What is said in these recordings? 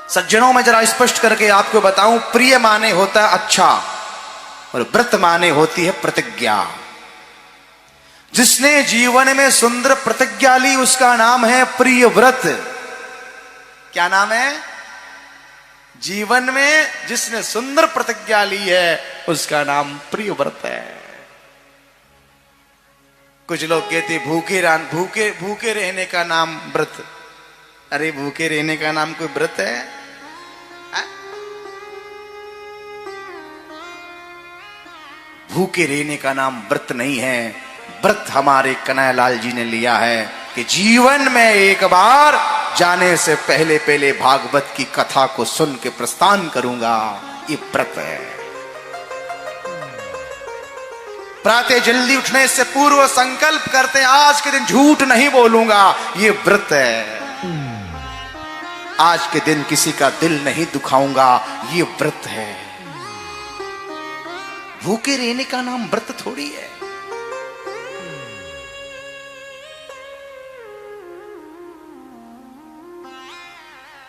सज्जनों में जरा स्पष्ट करके आपको बताऊं, प्रिय माने होता है अच्छा और व्रत माने होती है प्रतिज्ञा। जिसने जीवन में सुंदर प्रतिज्ञा ली उसका नाम है प्रिय व्रत। क्या नाम है? जीवन में जिसने सुंदर प्रतिज्ञा ली है उसका नाम प्रिय व्रत है। कुछ लोग कहते भूखे भूखे रहने का नाम व्रत। अरे भूखे रहने का नाम कोई व्रत है? भूखे रहने का नाम व्रत नहीं है। व्रत हमारे कन्हैयालाल जी ने लिया है कि जीवन में एक बार जाने से पहले पहले भागवत की कथा को सुन के प्रस्थान करूंगा, ये व्रत है। प्रातः जल्दी उठने से पूर्व संकल्प करते आज के दिन झूठ नहीं बोलूंगा, ये व्रत है। आज के दिन किसी का दिल नहीं दुखाऊंगा, ये व्रत है। भूखे रहने का नाम व्रत थोड़ी है।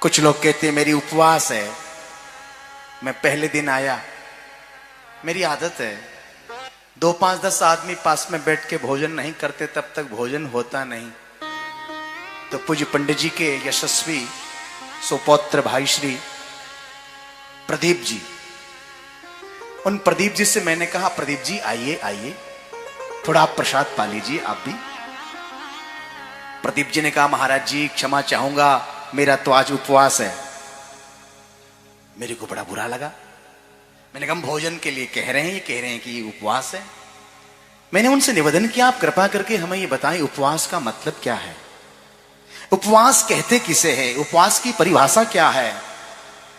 कुछ लोग कहते हैं मेरी उपवास है, मैं पहले दिन आया, मेरी आदत है 2, 5, 10 आदमी पास में बैठ के भोजन नहीं करते तब तक भोजन होता नहीं। तो पूज्य पंडित जी के यशस्वी सुपौत्र भाई श्री प्रदीप जी, उन प्रदीप जी से मैंने कहा प्रदीप जी आइए आइए थोड़ा आप प्रसाद पा लीजिए आप भी। प्रदीप जी ने कहा महाराज जी क्षमा चाहूंगा, मेरा तो आज उपवास है। मेरे को बड़ा बुरा लगा। मैंने कहा भोजन के लिए कह रहे हैं कि ये उपवास है। मैंने उनसे निवेदन किया आप कृपा करके हमें ये बताएं उपवास का मतलब क्या है, उपवास कहते किसे है, उपवास की परिभाषा क्या है।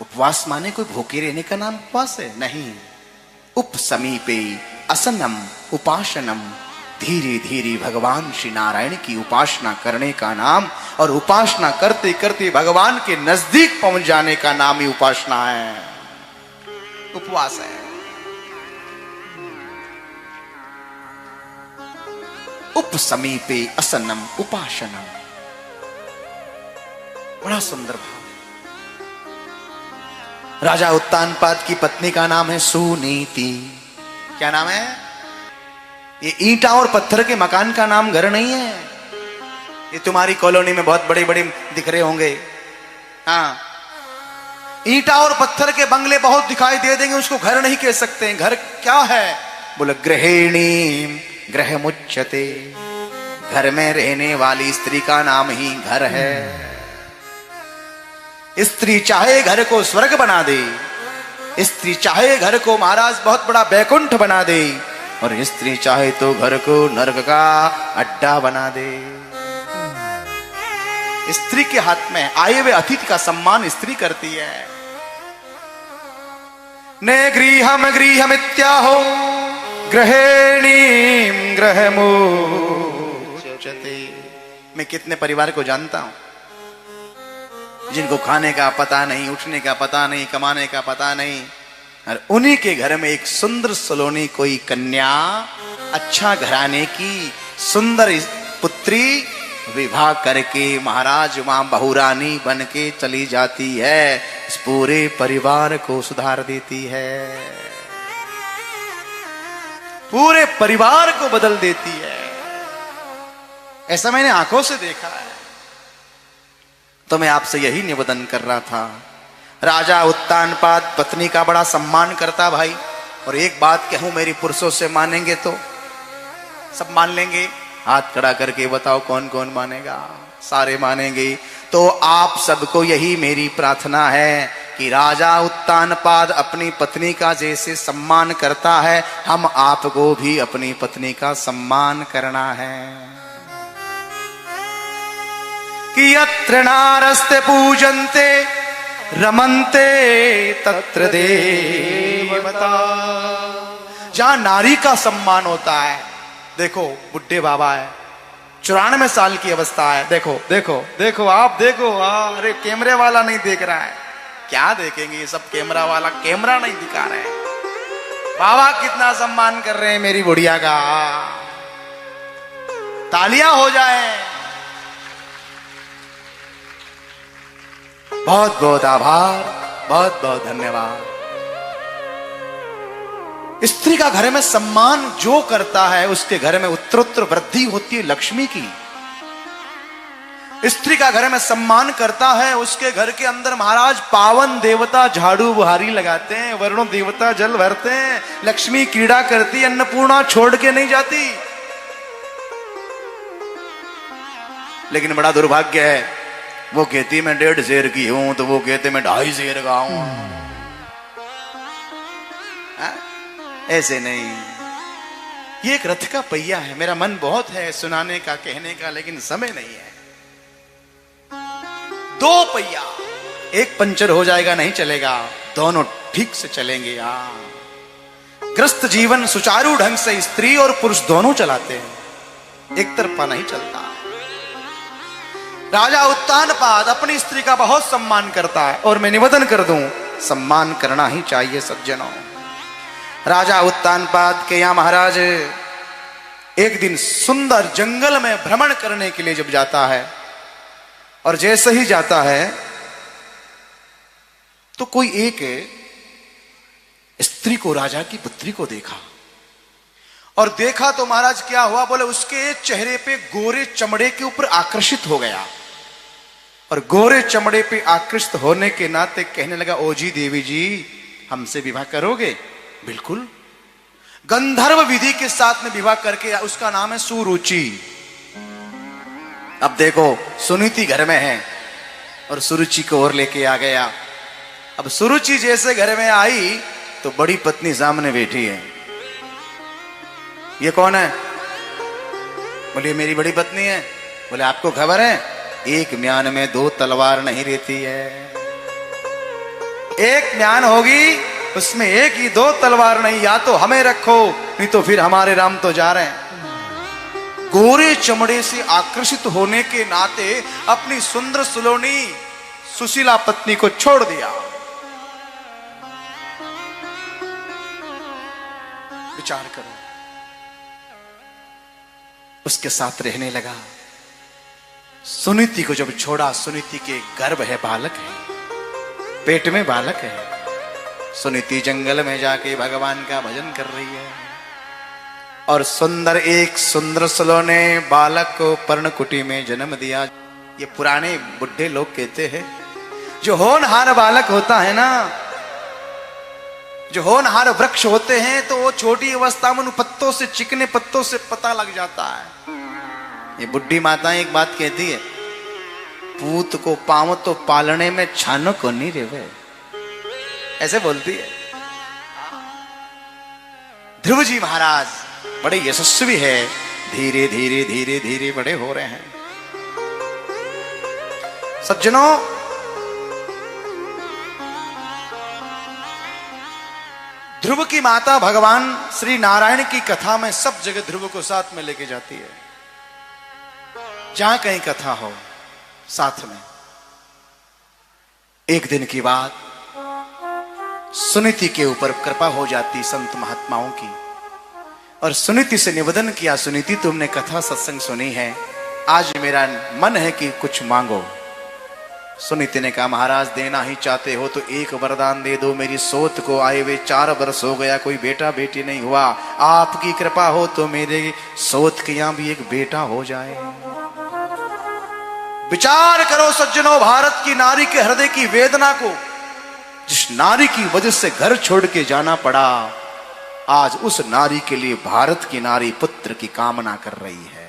उपवास माने कोई भूखे रहने का नाम उपवास है? नहीं। उप समीपे असनम उपासनम, धीरे धीरे भगवान श्री नारायण की उपासना करने का नाम और उपासना करते करते भगवान के नजदीक पहुंच जाने का नाम ही उपासना है, उपवास है। उप समीपे असनम उपासनम, बड़ा सुंदर भाव। राजा उत्तानपाद की पत्नी का नाम है सुनीति। क्या नाम है? ये ईंटा और पत्थर के मकान का नाम घर नहीं है। ये तुम्हारी कॉलोनी में बहुत बड़े बड़े दिख रहे होंगे। हाँ, ईंटा और पत्थर के बंगले बहुत दिखाई दे देंगे, उसको घर नहीं कह सकते। घर क्या है? बोले गृहिणी गृह मुच्यते, घर में रहने वाली स्त्री का नाम ही घर है। स्त्री चाहे घर को स्वर्ग बना दे, स्त्री चाहे घर को महाराज बहुत बड़ा बैकुंठ बना दे, और स्त्री चाहे तो घर को नरक का अड्डा बना दे। स्त्री के हाथ में आए हुए अतिथि का सम्मान स्त्री करती है। ने गृहम गृहमित्याहो गृहिणी गृहमुच्यते। मैं कितने परिवार को जानता हूं जिनको खाने का पता नहीं, उठने का पता नहीं, कमाने का पता नहीं, और उन्हीं के घर में एक सुंदर सलोनी कोई कन्या, अच्छा घराने की सुंदर पुत्री विवाह करके महाराज मां बहुरानी बन के चली जाती है, इस पूरे परिवार को सुधार देती है, पूरे परिवार को बदल देती है। ऐसा मैंने आंखों से देखा है। तो मैं आपसे यही निवेदन कर रहा था। राजा उत्तानपाद पत्नी का बड़ा सम्मान करता भाई। और एक बात कहूं, मेरी पुरुषों से मानेंगे तो सब मान लेंगे? हाथ खड़ा करके बताओ कौन कौन मानेगा? सारे मानेंगे। तो आप सबको यही मेरी प्रार्थना है कि राजा उत्तानपाद अपनी पत्नी का जैसे सम्मान करता है, हम आपको भी अपनी पत्नी का सम्मान करना है। कि यत्र नारस्ते पूजन्ते रमन्ते तत्र देवता। जहां नारी का सम्मान होता है, देखो बुड्ढे बाबा है, 94 साल की अवस्था है, देखो देखो देखो आप देखो। अरे कैमरे वाला नहीं देख रहा है, क्या देखेंगे ये सब? कैमरा वाला कैमरा नहीं दिखा रहे हैं। बाबा कितना सम्मान कर रहे हैं मेरी बुढ़िया का, तालियां हो जाए। बहुत बहुत आभार, बहुत बहुत धन्यवाद। स्त्री का घर में सम्मान जो करता है उसके घर में उत्तरोत्तर वृद्धि होती है लक्ष्मी की। स्त्री का घर में सम्मान करता है उसके घर के अंदर महाराज पावन देवता झाड़ू बुहारी लगाते हैं, वरुण देवता जल भरते हैं, लक्ष्मी क्रीड़ा करती, अन्नपूर्णा छोड़ के नहीं जाती। लेकिन बड़ा दुर्भाग्य है, वो कहती मैं 1.5 शेर की हूं तो वो कहते मैं 2.5 शेर का हूं। ऐसे नहीं, ये एक रथ का पहिया है। मेरा मन बहुत है सुनाने का, कहने का, लेकिन समय नहीं है। 2 पहिया, एक पंचर हो जाएगा नहीं चलेगा, दोनों ठीक से चलेंगे। ग्रस्त जीवन सुचारू ढंग से स्त्री और पुरुष दोनों चलाते हैं, एक तरफा नहीं चलता। राजा उत्तानपाद अपनी स्त्री का बहुत सम्मान करता है और मैं निवेदन कर दूं, सम्मान करना ही चाहिए सज्जनों। राजा उत्तानपाद के यहां महाराज एक दिन सुंदर जंगल में भ्रमण करने के लिए जब जाता है, और जैसे ही जाता है तो कोई एक स्त्री को, राजा की पुत्री को देखा। और देखा तो महाराज क्या हुआ, बोले उसके चेहरे पे गोरे चमड़े के ऊपर आकर्षित हो गया। और गोरे चमड़े पे आकृष्ट होने के नाते कहने लगा, ओ जी देवी जी, हमसे विवाह करोगे? बिल्कुल। गंधर्व विधि के साथ में विवाह करके, उसका नाम है सुरुचि। अब देखो सुनीति घर में है और सुरुचि को और लेके आ गया। अब सुरुचि जैसे घर में आई तो बड़ी पत्नी सामने बैठी है। ये कौन है? बोले मेरी बड़ी पत्नी है। बोले आपको खबर है, एक म्यान में 2 तलवार नहीं रहती है। एक म्यान होगी उसमें एक ही 2 तलवार नहीं, या तो हमें रखो नहीं तो फिर हमारे राम तो जा रहे हैं। गोरे चमड़े से आकर्षित होने के नाते अपनी सुंदर सुलोनी सुशीला पत्नी को छोड़ दिया। विचार करो, उसके साथ रहने लगा। सुनीति को जब छोड़ा, सुनीति के गर्भ है, बालक है, पेट में बालक है। सुनीति जंगल में जाके भगवान का भजन कर रही है और एक सुंदर सुलोने बालक को पर्णकुटी में जन्म दिया। ये पुराने बुढ़े लोग कहते हैं, जो होनहार बालक होता है ना, जो होनहार वृक्ष होते हैं, तो वो छोटी अवस्था में उन पत्तों से, चिकने पत्तों से पता लग जाता है। ये बुढ़ी माताएं एक बात कहती है, पूत को पाव तो पालने में छानो को नहीं रेवे, ऐसे बोलती है। ध्रुव जी महाराज बड़े यशस्वी है, धीरे धीरे धीरे धीरे बड़े हो रहे हैं। सज्जनों, ध्रुव की माता भगवान श्री नारायण की कथा में सब जगह ध्रुव को साथ में लेके जाती है। जहां कहीं कथा हो साथ में। एक दिन की बात, सुनीति के ऊपर कृपा हो जाती संत महात्माओं की, और सुनीति से निवेदन किया, सुनीति तुमने कथा सत्संग सुनी है, आज मेरा मन है कि कुछ मांगो। सुनीति ने कहा, महाराज देना ही चाहते हो तो एक वरदान दे दो। मेरी सोत को आए हुए 4 वर्ष हो गया, कोई बेटा बेटी नहीं हुआ, आपकी कृपा हो तो मेरे सोत के यहां भी एक बेटा हो जाए। विचार करो सज्जनों, भारत की नारी के हृदय की वेदना को, जिस नारी की वजह से घर छोड़ के जाना पड़ा, आज उस नारी के लिए भारत की नारी पुत्र की कामना कर रही है।